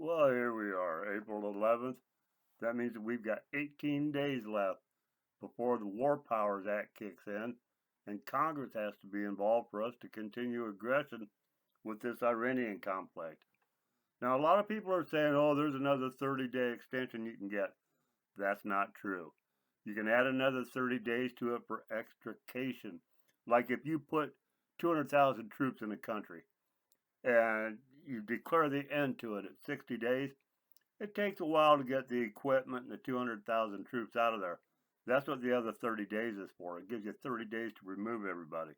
Well, here we are, April 11th. That means that we've got 18 days left before the War Powers Act kicks in, and Congress has to be involved for us to continue aggression with this Iranian conflict. Now, a lot of people are saying, oh, there's another 30-day extension you can get. That's not true. You can add another 30 days to it for extrication. Like if you put 200,000 troops in a country and you declare the end to it at 60 days, it takes a while to get the equipment and the 200,000 troops out of there. That's what the other 30 days is for. It gives you 30 days to remove everybody.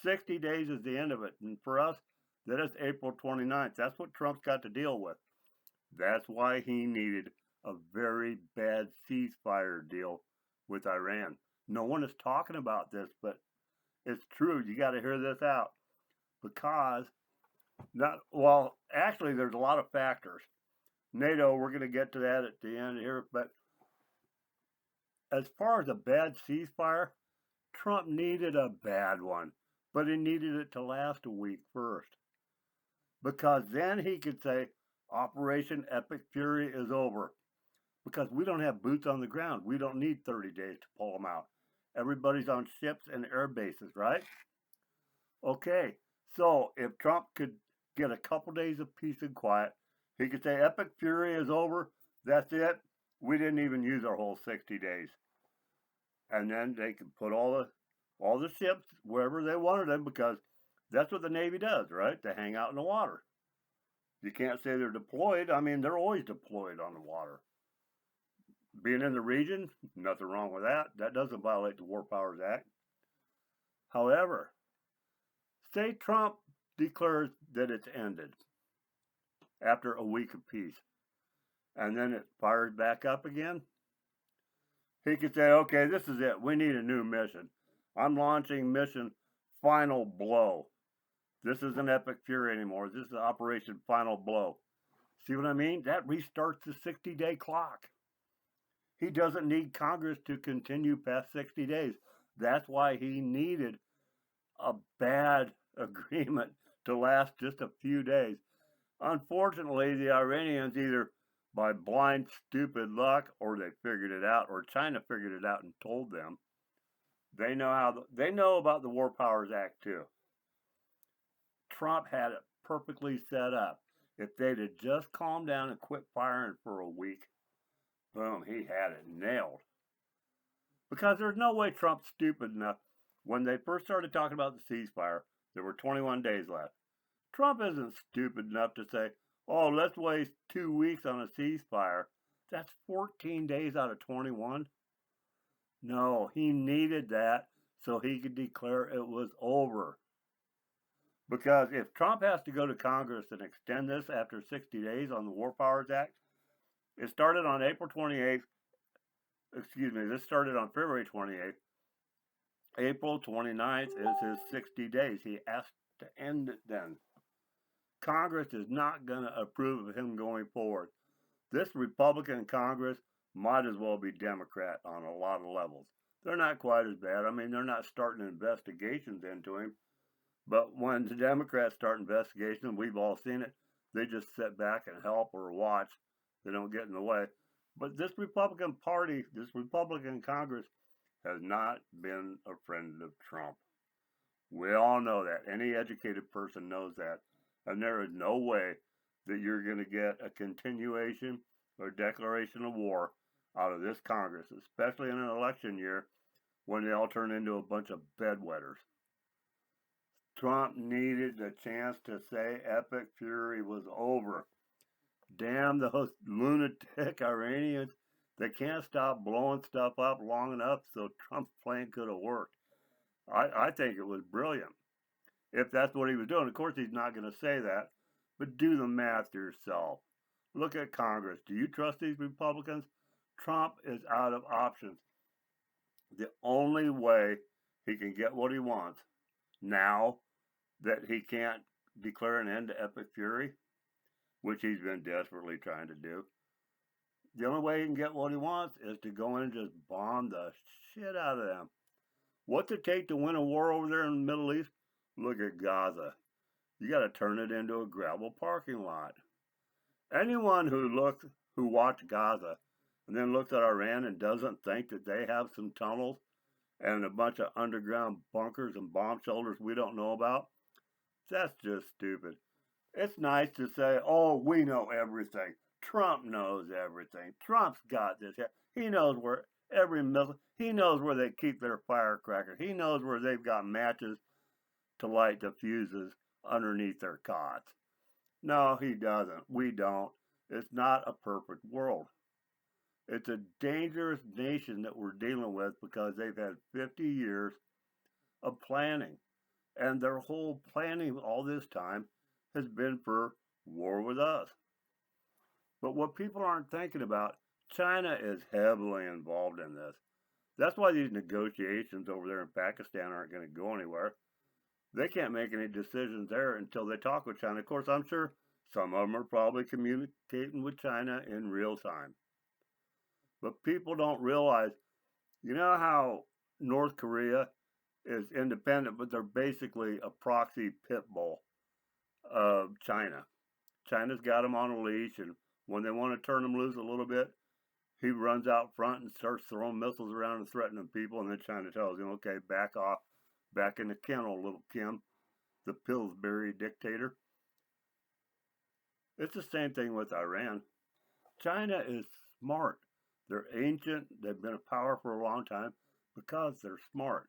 60 days is the end of it. And for us, that is April 29th. That's what Trump's got to deal with. That's why he needed a very bad ceasefire deal with Iran. No one is talking about this, but it's true. You got to hear this out because actually, there's a lot of factors. NATO, we're going to get to that at the end here, but as far as a bad ceasefire, Trump needed a bad one, but he needed it to last a week first. Because then he could say, Operation Epic Fury is over. Because we don't have boots on the ground. We don't need 30 days to pull them out. Everybody's on ships and air bases, right? Okay, so if Trump could get a couple days of peace and quiet, he could say, Epic Fury is over. That's it. We didn't even use our whole 60 days. And then they could put all the ships wherever they wanted them because that's what the Navy does, right? They hang out in the water. You can't say they're deployed. I mean, they're always deployed on the water. Being in the region, nothing wrong with that. That doesn't violate the War Powers Act. However, say Trump declares that it's ended after a week of peace, and then it fires back up again. He could say, okay, this is it. We need a new mission. I'm launching mission Final Blow. This isn't Epic Fury anymore. This is Operation Final Blow. See what I mean? That restarts the 60-day clock. He doesn't need Congress to continue past 60 days. That's why he needed a bad agreement to last just a few days. Unfortunately, the Iranians either by blind, stupid luck, or they figured it out, or China figured it out and told them. They know about the War Powers Act too. Trump had it perfectly set up. If they'd have just calmed down and quit firing for a week, boom, he had it nailed. Because there's no way Trump's stupid enough. When they first started talking about the ceasefire, there were 21 days left. Trump isn't stupid enough to say, oh, let's waste 2 weeks on a ceasefire. That's 14 days out of 21. No, he needed that so he could declare it was over. Because if Trump has to go to Congress and extend this after 60 days on the War Powers Act, it started on April 28th. Excuse me, this started on February 28th. April 29th is his 60 days. He asked to end it then. Congress is not going to approve of him going forward. This Republican Congress might as well be Democrat on a lot of levels. They're not quite as bad. I mean, they're not starting investigations into him. But when the Democrats start investigations, we've all seen it, they just sit back and help or watch. They don't get in the way. But this Republican Party, this Republican Congress, has not been a friend of Trump. We all know that. Any educated person knows that. And there is no way that you're going to get a continuation or declaration of war out of this Congress, especially in an election year when they all turn into a bunch of bedwetters. Trump needed the chance to say Epic Fury was over. Damn those lunatic Iranians. They can't stop blowing stuff up long enough so Trump's plan could have worked. I think it was brilliant. If that's what he was doing. Of course, he's not going to say that, but do the math yourself. Look at Congress. Do you trust these Republicans? Trump is out of options. The only way he can get what he wants now that he can't declare an end to Epic Fury, which he's been desperately trying to do, the only way he can get what he wants is to go in and just bomb the shit out of them. What's it take to win a war over there in the Middle East? Look at Gaza. You got to turn it into a gravel parking lot. Anyone who watched Gaza and then looks at Iran and doesn't think that they have some tunnels and a bunch of underground bunkers and bomb shelters we don't know about, that's just stupid. It's nice to say, oh, we know everything. Trump knows everything. Trump's got this. He knows where every missile, he knows where they keep their firecrackers. He knows where they've got matches to light the fuses underneath their cots. No, he doesn't. We don't. It's not a perfect world. It's a dangerous nation that we're dealing with because they've had 50 years of planning. And their whole planning all this time has been for war with us. But what people aren't thinking about, China is heavily involved in this. That's why these negotiations over there in Pakistan aren't going to go anywhere. They can't make any decisions there until they talk with China. Of course, I'm sure some of them are probably communicating with China in real time. But people don't realize, you know how North Korea is independent, but they're basically a proxy pit bull of China. China's got them on a leash, and when they want to turn them loose a little bit, he runs out front and starts throwing missiles around and threatening people, and then China tells him, okay, back off, back in the kennel, little Kim, the Pillsbury dictator. It's the same thing with Iran. China is smart. They're ancient. They've been a power for a long time because they're smart.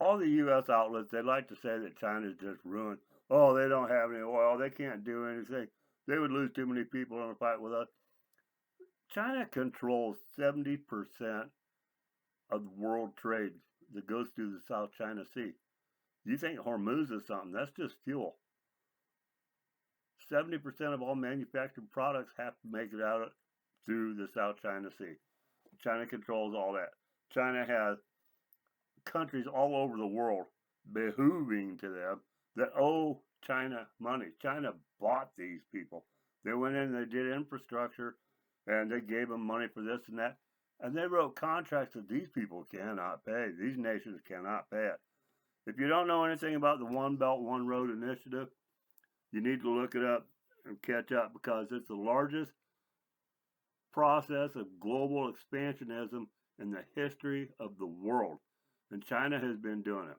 All the U.S. outlets, they like to say that China's just ruined. Oh, they don't have any oil. They can't do anything. They would lose too many people in a fight with us. China controls 70% of the world trade that goes through the South China Sea. You think Hormuz is something? That's just fuel. 70% of all manufactured products have to make it out through the South China Sea. China controls all that. China has countries all over the world behooving to them that owe China money. China bought these people. They went in and they did infrastructure and they gave them money for this and that. And they wrote contracts that these people cannot pay. These nations cannot pay it. If you don't know anything about the One Belt, One Road initiative, you need to look it up and catch up because it's the largest process of global expansionism in the history of the world. And China has been doing it.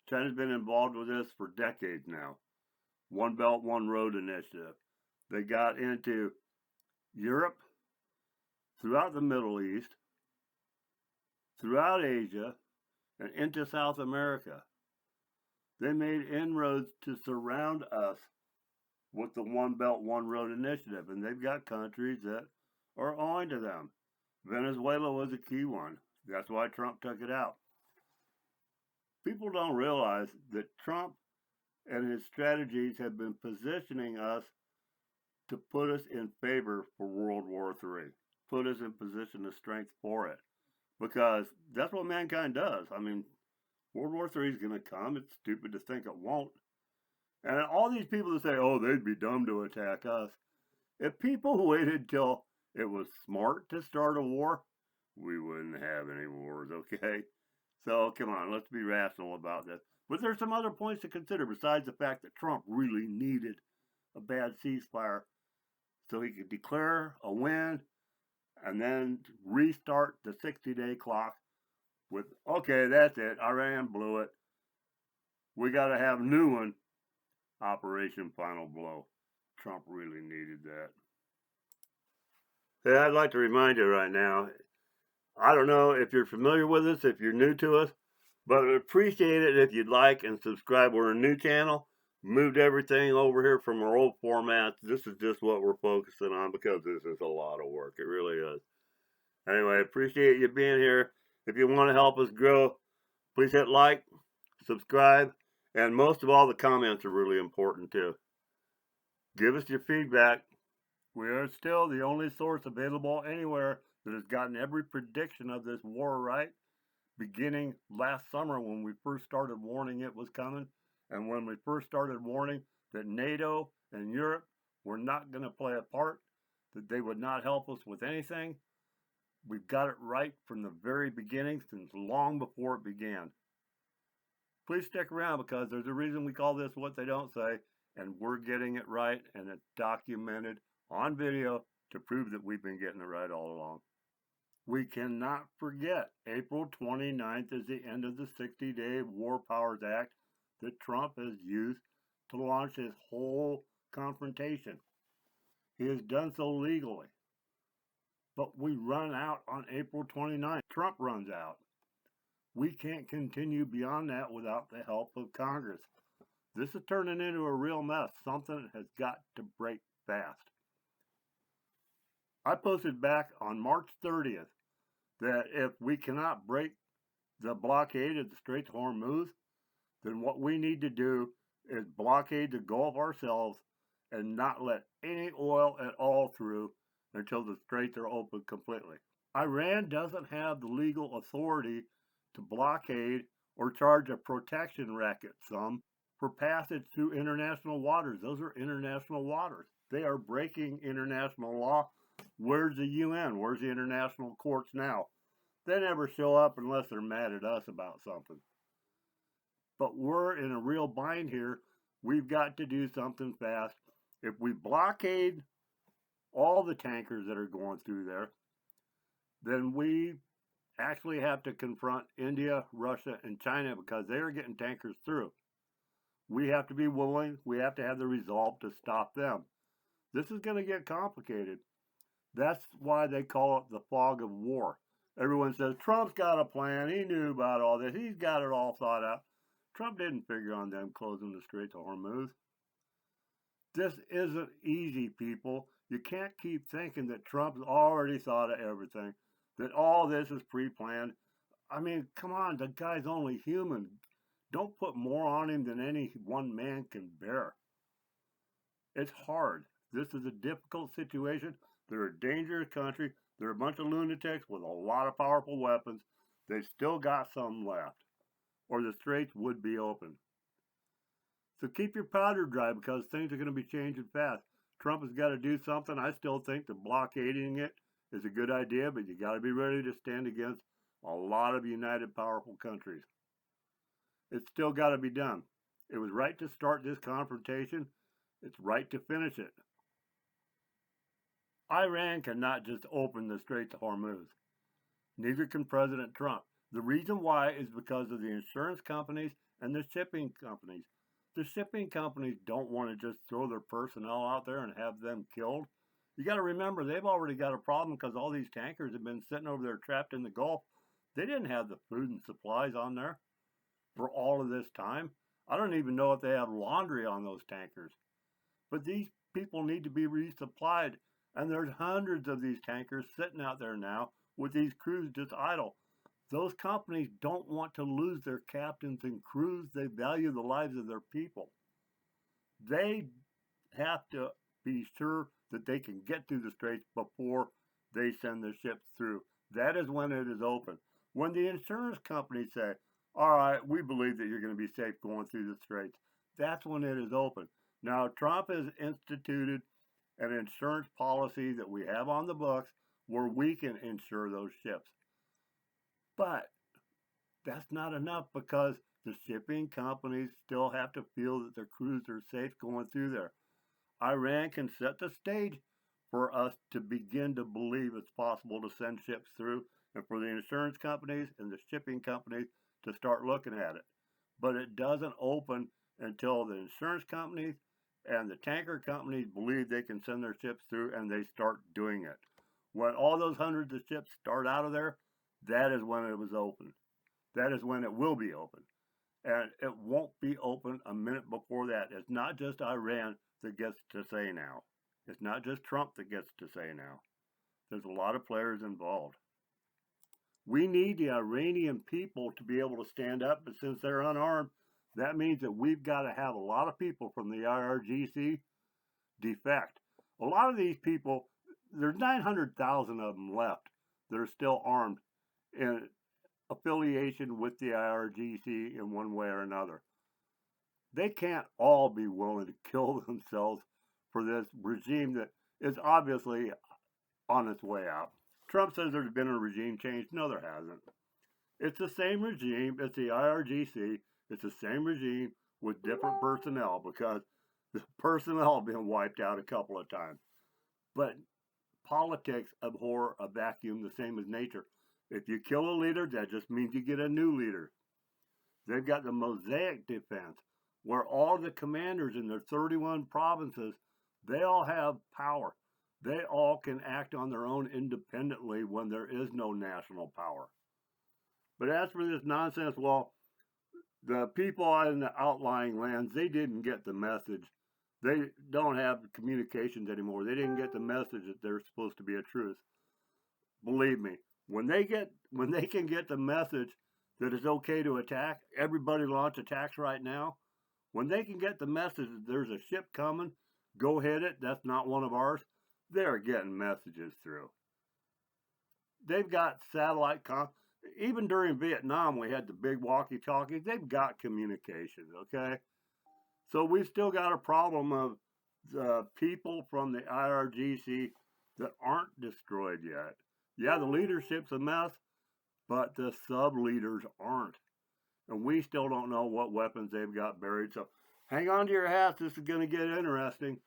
China's been involved with this for decades now. One Belt, One Road initiative. They got into Europe, throughout the Middle East, throughout Asia, and into South America. They made inroads to surround us with the One Belt, One Road initiative, and they've got countries that are owing to them. Venezuela was a key one. That's why Trump took it out. People don't realize that Trump and his strategies have been positioning us to put us in favor for World War III, put us in position of strength for it, because that's what mankind does. I mean, World War III is going to come. It's stupid to think it won't. And all these people that say, oh, they'd be dumb to attack us. If people waited till it was smart to start a war, we wouldn't have any wars, okay? So come on, let's be rational about this. But there's some other points to consider besides the fact that Trump really needed a bad ceasefire so he could declare a win and then restart the 60-day clock with, okay, that's it. Iran blew it. We got to have a new one. Operation Final Blow. Trump really needed that. Hey, I'd like to remind you right now, I don't know if you're familiar with us, if you're new to us, but I'd appreciate it if you'd like and subscribe. We're a new channel. Moved everything over here from our old formats. This is just what we're focusing on because this is a lot of work. It really is. Anyway, appreciate you being here. If you want to help us grow, please hit like, subscribe, and most of all, the comments are really important too. Give us your feedback. We are still the only source available anywhere that has gotten every prediction of this war right, beginning last summer when we first started warning it was coming, and when we first started warning that NATO and Europe were not going to play a part, that they would not help us with anything. We've got it right from the very beginning, since long before it began. Please stick around because there's a reason we call this What They Don't Say, and we're getting it right, and it's documented on video to prove that we've been getting it right all along. We cannot forget April 29th is the end of the 60-day War Powers Act that Trump has used to launch his whole confrontation. He has done so legally. But we run out on April 29th. Trump runs out. We can't continue beyond that without the help of Congress. This is turning into a real mess. Something has got to break fast. I posted back on March 30th that if we cannot break the blockade of the Straits of Hormuz, then what we need to do is blockade the Gulf ourselves and not let any oil at all through until the straits are open completely. Iran doesn't have the legal authority to blockade or charge a protection racket sum for passage through international waters. Those are international waters. They are breaking international law. Where's the UN? Where's the international courts now? They never show up unless they're mad at us about something. But we're in a real bind here. We've got to do something fast. If we blockade all the tankers that are going through there, then we actually have to confront India, Russia, and China because they are getting tankers through. We have to be willing, we have to have the resolve to stop them. This is going to get complicated. That's why they call it the fog of war. Everyone says, Trump's got a plan, he knew about all this, he's got it all thought out. Trump didn't figure on them closing the Straits of Hormuz. This isn't easy, people. You can't keep thinking that Trump's already thought of everything, that all this is pre-planned. I mean, come on, the guy's only human. Don't put more on him than any one man can bear. It's hard. This is a difficult situation. They're a dangerous country. They're a bunch of lunatics with a lot of powerful weapons. They've still got some left, or the straits would be open. So keep your powder dry because things are going to be changing fast. Trump has got to do something. I still think that blockading it is a good idea, but you got to be ready to stand against a lot of united, powerful countries. It's still got to be done. It was right to start this confrontation. It's right to finish it. Iran cannot just open the Straits of Hormuz. Neither can President Trump. The reason why is because of the insurance companies and the shipping companies. The shipping companies don't want to just throw their personnel out there and have them killed. You got to remember, they've already got a problem because all these tankers have been sitting over there trapped in the Gulf. They didn't have the food and supplies on there for all of this time. I don't even know if they have laundry on those tankers. But these people need to be resupplied. And there's hundreds of these tankers sitting out there now with these crews just idle. Those companies don't want to lose their captains and crews. They value the lives of their people. They have to be sure that they can get through the straits before they send their ships through. That is when it is open. When the insurance companies say, all right, we believe that you're going to be safe going through the straits, that's when it is open. Now, Trump has instituted an insurance policy that we have on the books where we can insure those ships. But that's not enough because the shipping companies still have to feel that their crews are safe going through there. Iran can set the stage for us to begin to believe it's possible to send ships through and for the insurance companies and the shipping companies to start looking at it. But it doesn't open until the insurance companies and the tanker companies believe they can send their ships through and they start doing it. When all those hundreds of ships start out of there, that is when it was open. That is when it will be open. And it won't be open a minute before that. It's not just Iran that gets to say now. It's not just Trump that gets to say now. There's a lot of players involved. We need the Iranian people to be able to stand up, but since they're unarmed, that means that we've got to have a lot of people from the IRGC defect. A lot of these people, there's 900,000 of them left that are still armed in affiliation with the IRGC in one way or another. They can't all be willing to kill themselves for this regime that is obviously on its way out. Trump says there's been a regime change. No, there hasn't. It's the same regime. It's the IRGC. It's the same regime with different personnel because The personnel have been wiped out a couple of times. But politics abhor a vacuum the same as nature. If you kill a leader, that just means you get a new leader. They've got the Mosaic defense, where all the commanders in their 31 provinces, they all have power. They all can act on their own independently when there is no national power. But as for this nonsense, well, the people in the outlying lands, they didn't get the message. They don't have communications anymore. They didn't get the message that there's supposed to be a truce. Believe me, when they can get the message that it's okay to attack, everybody launch attacks right now. When they can get the message that there's a ship coming, go hit it, that's not one of ours, they're getting messages through. They've got satellite even during Vietnam, we had the big walkie-talkies. They've got communications, okay? So we've still got a problem of the people from the IRGC that aren't destroyed yet. Yeah, the leadership's a mess, but the sub-leaders aren't. And we still don't know what weapons they've got buried. So hang on to your hats. This is going to get interesting.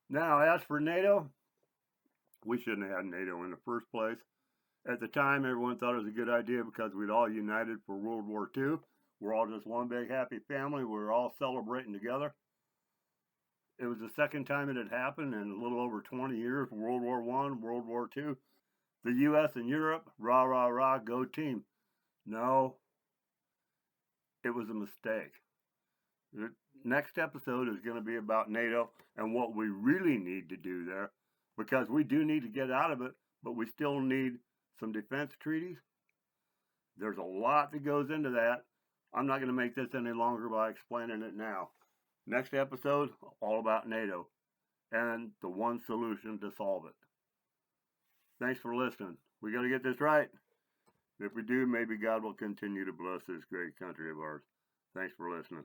Now, as for NATO, we shouldn't have had NATO in the first place. At the time, everyone thought it was a good idea because we'd all united for World War II. We're all just one big happy family. We're all celebrating together. It was the second time it had happened in a little over 20 years, World War I, World War II. The U.S. and Europe, rah, rah, rah, go team. No, it was a mistake. The next episode is going to be about NATO and what we really need to do there, because we do need to get out of it, but we still need some defense treaties. There's a lot that goes into that. I'm not going to make this any longer by explaining it now. Next episode, all about NATO and the one solution to solve it. Thanks for listening. We got to get this right. If we do, maybe God will continue to bless this great country of ours. Thanks for listening.